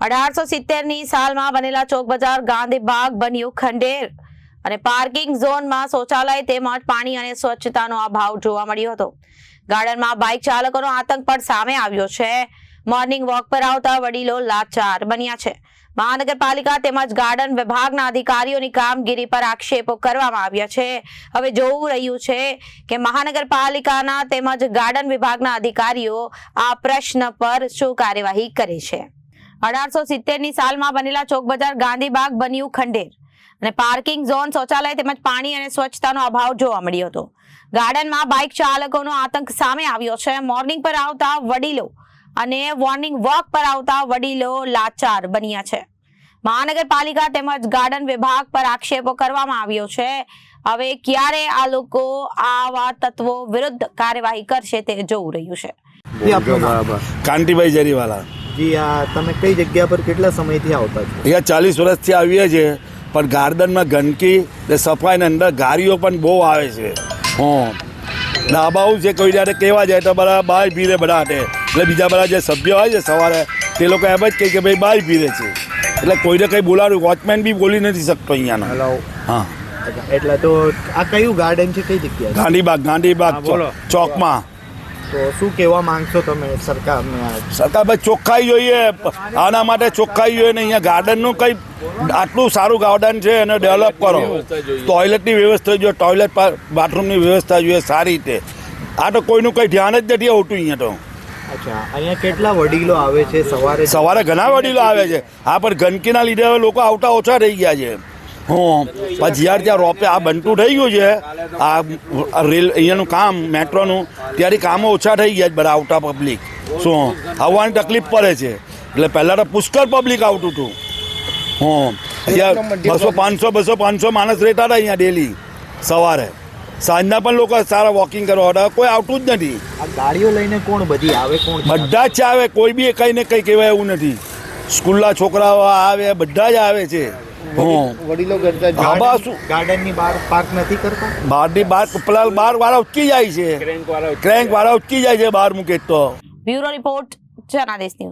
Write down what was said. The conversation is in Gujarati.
1870ની સાલમાં બનેલા ચોક બજાર ગાંધીબાગ બન્યું ખંડેર અને પાર્કિંગ ઝોનમાં શૌચાલય તેમજ પાણી અને સ્વચ્છતાનો અભાવ જોવા મળ્યો હતો। ગાર્ડનમાં બાઇક ચાલકોનો આતંક પણ સામે આવ્યો છે। મોર્નિંગ વોક પર આવતા વડીલો લાચાર બન્યા છે। મહાનગરપાલિકા તેમજ ગાર્ડન વિભાગના અધિકારીઓની કામગીરી પર આક્ષેપો કરવામાં આવ્યા છે। હવે જોવું રહ્યું છે કે મહાનગરપાલિકાના તેમજ ગાર્ડન વિભાગના અધિકારીઓ આ પ્રશ્ન પર શું કાર્યવાહી કરે છે। 1870ની સાલમાં બનેલા ચોક બજાર ગાંધીબાગ બન્યું ખંડેર અને પાર્કિંગ ઝોન શૌચાલય તેમજ પાણી અને સ્વચ્છતાનો અભાવ જોવા મળ્યો હતો। ગાર્ડનમાં બાઇક ચાલકોનો આતંક સામે આવ્યો છે। મોર્નિંગ પર આવતા વડીલો અને મોર્નિંગ વોક પર આવતા વડીલો લાચાર બન્યા છે। મહાનગરપાલિકા તેમજ ગાર્ડન વિભાગ પર આક્ષેપો કરવામાં આવ્યો છે। હવે ક્યારે આ લોકો આવા તત્વો વિરુદ્ધ કાર્યવાહી કરશે તે જોવું રહ્યું છે। કાંતિભાઈ જરીવાલા જી, આ તમે કઈ જગ્યા પર કેટલા સમયથી આવતા છો? અહીંયા 40 વર્ષથી આવીએ છીએ, પણ ગાર્ડનમાં ગંદકી ને સફાઈને અંદર ગાડીઓ પણ બહુ આવે છે। ડાબાઓ છે, કોઈ જ્યારે કહેવા જાય તો બધા બહાર પીરે બધા હાટે, એટલે બીજા બધા જે સભ્યો હોય છે સવારે તે લોકો એમ જ કહે કે ભાઈ બહાર પીરે છે, એટલે કોઈને કંઈ બોલાવ્યું વોચમેન બી બોલી નથી શકતો અહીંયાનો। હા, એટલે તો આ કયું ગાર્ડન છે, કઈ જગ્યા? ગાંધીબાગ ચોકમાં। તો શું કહેવા માંગશો તમે સરકારને? સરકાર ભાઈ ચોખ્ખાઈ જોઈએ, આના માટે ચોખ્ખાઈ જોઈએ ને અહીંયા ગાર્ડનનું કંઈ આટલું સારું ગાર્ડન છે એને ડેવલપ કરો। ટોયલેટની વ્યવસ્થા જોઈએ, ટોયલેટ બાથરૂમની વ્યવસ્થા જોઈએ સારી રીતે। આ તો કોઈનું કંઈ ધ્યાન જ નથી આવતું અહીંયા તો। અચ્છા, અહીંયા કેટલા વડીલો આવે છે સવારે? સવારે ઘણા વડીલો આવે છે। હા, પણ ગંદકીના લીધે હવે લોકો આવતા ઓછા થઈ ગયા છે। પછી જ્યારે ત્યાં રોપે આ બનતું થઈ ગયું છે, આ રેલ અહીંયાનું કામ મેટ્રોનું, ત્યારે કામો ઓછા થઈ ગયા છે બધા આવતા પબ્લિક। શું આવવાની તકલીફ પડે છે, એટલે પહેલાં તો પુષ્કળ પબ્લિક આવતું હતું। અહીંયા 200-500 માણસ રહેતા હતા અહીંયા ડેલી સવારે। સાંજના પણ લોકો સારા વોકિંગ કરવા હતા, કોઈ આવતું જ નથી। આ ગાડીઓ લઈને કોણ બધી આવે? કોણ? બધા જ આવે, કોઈ બી કંઈ ને કંઈ કહેવાય એવું નથી। સ્કૂલના છોકરાઓ આવે, બધા જ આવે છે। વડીલો કરતા ગાર્ડનની બહાર પાર્ક નથી કરતા? બહારની બહાર પેલા બહાર વાળા ઉચકી જાય છે, ક્રેન્ક વાળા ઉચકી જાય છે બહાર મૂકે તો। Bureau report Janadesh news.